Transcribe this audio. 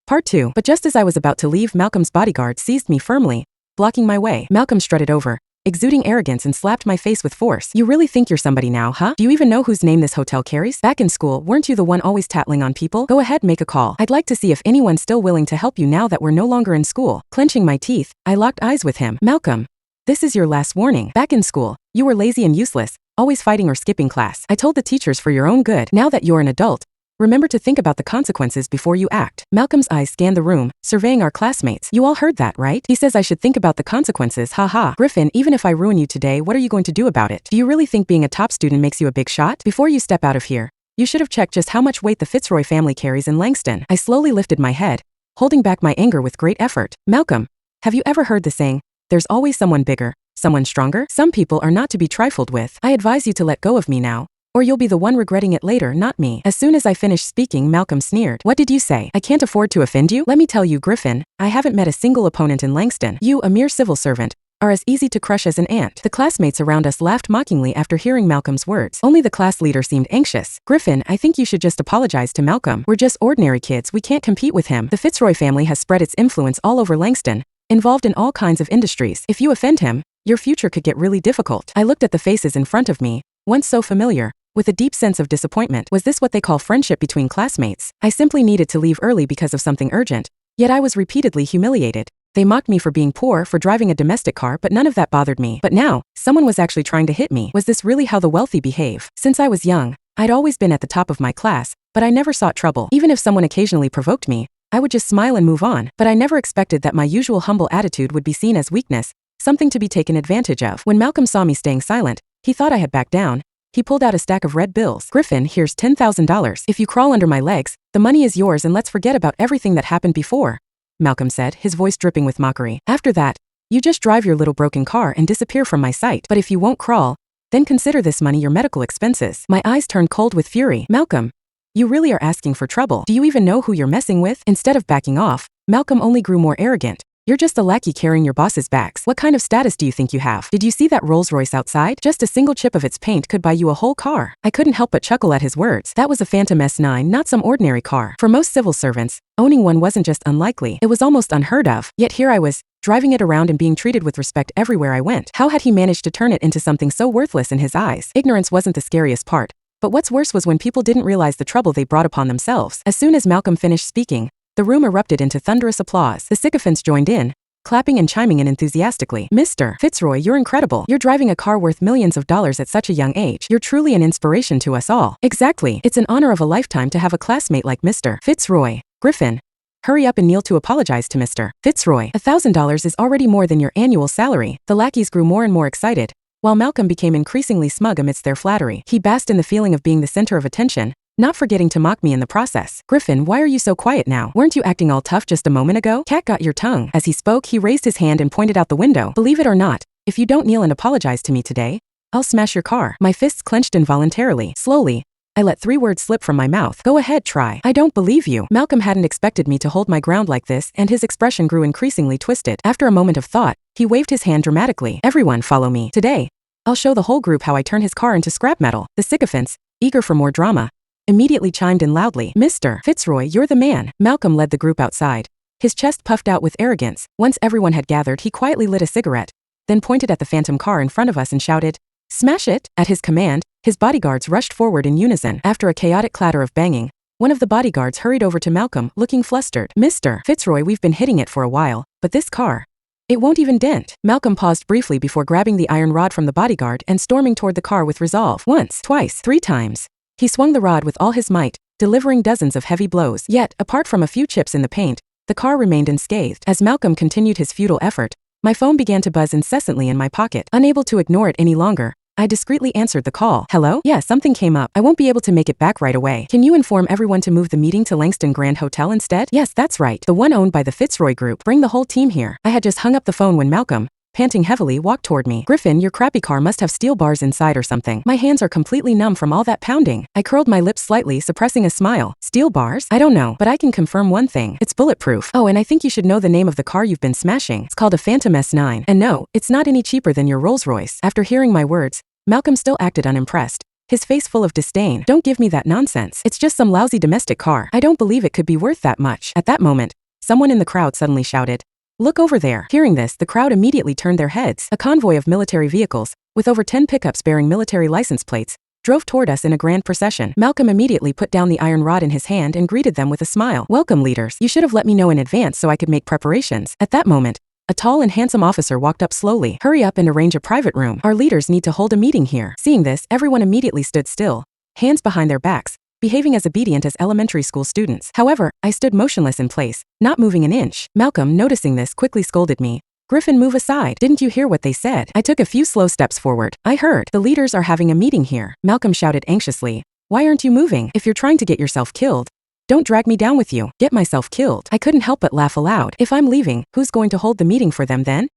Part 2. But just as I was about to leave, Malcolm's bodyguard seized me firmly, blocking my way. Malcolm strutted over, exuding arrogance, and slapped my face with force. You really think you're somebody now, huh? Do you even know whose name this hotel carries? Back in school, weren't you the one always tattling on people? Go ahead, make a call. I'd like to see if anyone's still willing to help you now that we're no longer in school. Clenching my teeth, I locked eyes with him. Malcolm, this is your last warning. Back in school, you were lazy and useless, always fighting or skipping class. I told the teachers for your own good. Now that you're an adult, remember to think about the consequences before you act. Malcolm's eyes scanned the room, surveying our classmates. You all heard that, right? He says I should think about the consequences, haha. Griffin, even if I ruin you today, what are you going to do about it? Do you really think being a top student makes you a big shot? Before you step out of here, you should have checked just how much weight the Fitzroy family carries in Langston. I slowly lifted my head, holding back my anger with great effort. Malcolm, have you ever heard the saying, there's always someone bigger, someone stronger? Some people are not to be trifled with. I advise you to let go of me now, or you'll be the one regretting it later, not me. As soon as I finished speaking, Malcolm sneered. What did you say? I can't afford to offend you? Let me tell you, Griffin, I haven't met a single opponent in Langston. You, a mere civil servant, are as easy to crush as an ant. The classmates around us laughed mockingly after hearing Malcolm's words. Only the class leader seemed anxious. Griffin, I think you should just apologize to Malcolm. We're just ordinary kids, we can't compete with him. The Fitzroy family has spread its influence all over Langston, involved in all kinds of industries. If you offend him, your future could get really difficult. I looked at the faces in front of me, once so familiar, with a deep sense of disappointment. Was this what they call friendship between classmates? I simply needed to leave early because of something urgent, yet I was repeatedly humiliated. They mocked me for being poor, for driving a domestic car, but none of that bothered me. But now, someone was actually trying to hit me. Was this really how the wealthy behave? Since I was young, I'd always been at the top of my class, but I never sought trouble. Even if someone occasionally provoked me, I would just smile and move on. But I never expected that my usual humble attitude would be seen as weakness, something to be taken advantage of. When Malcolm saw me staying silent, he thought I had backed down. He pulled out a stack of red bills. Griffin, here's $10,000. If you crawl under my legs, the money is yours and let's forget about everything that happened before, Malcolm said, his voice dripping with mockery. After that, you just drive your little broken car and disappear from my sight. But if you won't crawl, then consider this money your medical expenses. My eyes turned cold with fury. Malcolm, you really are asking for trouble. Do you even know who you're messing with? Instead of backing off, Malcolm only grew more arrogant. You're just a lackey carrying your boss's bags. What kind of status do you think you have? Did you see that Rolls-Royce outside? Just a single chip of its paint could buy you a whole car. I couldn't help but chuckle at his words. That was a Phantom S9, not some ordinary car. For most civil servants, owning one wasn't just unlikely, it was almost unheard of. Yet here I was, driving it around and being treated with respect everywhere I went. How had he managed to turn it into something so worthless in his eyes? Ignorance wasn't the scariest part, but what's worse was when people didn't realize the trouble they brought upon themselves. As soon as Malcolm finished speaking, the room erupted into thunderous applause. The sycophants joined in, clapping and chiming in enthusiastically. Mr. Fitzroy, you're incredible. You're driving a car worth millions of dollars at such a young age. You're truly an inspiration to us all. Exactly. It's an honor of a lifetime to have a classmate like Mr. Fitzroy. Griffin, hurry up and kneel to apologize to Mr. Fitzroy. $1,000 is already more than your annual salary. The lackeys grew more and more excited, while Malcolm became increasingly smug amidst their flattery. He basked in the feeling of being the center of attention, not forgetting to mock me in the process. Griffin, why are you so quiet now? Weren't you acting all tough just a moment ago? Cat got your tongue. As he spoke, he raised his hand and pointed out the window. Believe it or not, if you don't kneel and apologize to me today, I'll smash your car. My fists clenched involuntarily. Slowly, I let 3 words slip from my mouth. Go ahead, try. I don't believe you. Malcolm hadn't expected me to hold my ground like this, and his expression grew increasingly twisted. After a moment of thought, he waved his hand dramatically. Everyone follow me. Today, I'll show the whole group how I turn his car into scrap metal. The sycophants, eager for more drama, immediately chimed in loudly. Mr. Fitzroy, you're the man. Malcolm led the group outside, his chest puffed out with arrogance. Once everyone had gathered, he quietly lit a cigarette, then pointed at the phantom car in front of us and shouted, "Smash it!" At his command, his bodyguards rushed forward in unison. After a chaotic clatter of banging, one of the bodyguards hurried over to Malcolm, looking flustered. Mr. Fitzroy, we've been hitting it for a while, but this car, it won't even dent. Malcolm paused briefly before grabbing the iron rod from the bodyguard and storming toward the car with resolve. Once, twice, 3 times. He swung the rod with all his might, delivering dozens of heavy blows. Yet, apart from a few chips in the paint, the car remained unscathed. As Malcolm continued his futile effort, my phone began to buzz incessantly in my pocket. Unable to ignore it any longer, I discreetly answered the call. Hello? Yeah, something came up. I won't be able to make it back right away. Can you inform everyone to move the meeting to Langston Grand Hotel instead? Yes, that's right. The one owned by the Fitzroy Group. Bring the whole team here. I had just hung up the phone when Malcolm, panting heavily, walked toward me. Griffin, your crappy car must have steel bars inside or something. My hands are completely numb from all that pounding. I curled my lips slightly, suppressing a smile. Steel bars? I don't know, but I can confirm one thing. It's bulletproof. Oh, and I think you should know the name of the car you've been smashing. It's called a Phantom S9. And no, it's not any cheaper than your Rolls-Royce. After hearing my words, Malcolm still acted unimpressed, his face full of disdain. Don't give me that nonsense. It's just some lousy domestic car. I don't believe it could be worth that much. At that moment, Someone in the crowd suddenly shouted, "Look over there." Hearing this, the crowd immediately turned their heads. A convoy of military vehicles, with over 10 pickups bearing military license plates, drove toward us in a grand procession. Malcolm immediately put down the iron rod in his hand and greeted them with a smile. "Welcome, leaders. You should have let me know in advance so I could make preparations." At that moment, a tall and handsome officer walked up slowly. "Hurry up and arrange a private room. Our leaders need to hold a meeting here." Seeing this, everyone immediately stood still, hands behind their backs, behaving as obedient as elementary school students. However, I stood motionless in place, not moving an inch. Malcolm, noticing this, quickly scolded me. "Griffin, move aside. Didn't you hear what they said?" I took a few slow steps forward. "I heard. The leaders are having a meeting here." Malcolm shouted anxiously. "Why aren't you moving? If you're trying to get yourself killed, don't drag me down with you." "Get myself killed?" I couldn't help but laugh aloud. "If I'm leaving, who's going to hold the meeting for them then?"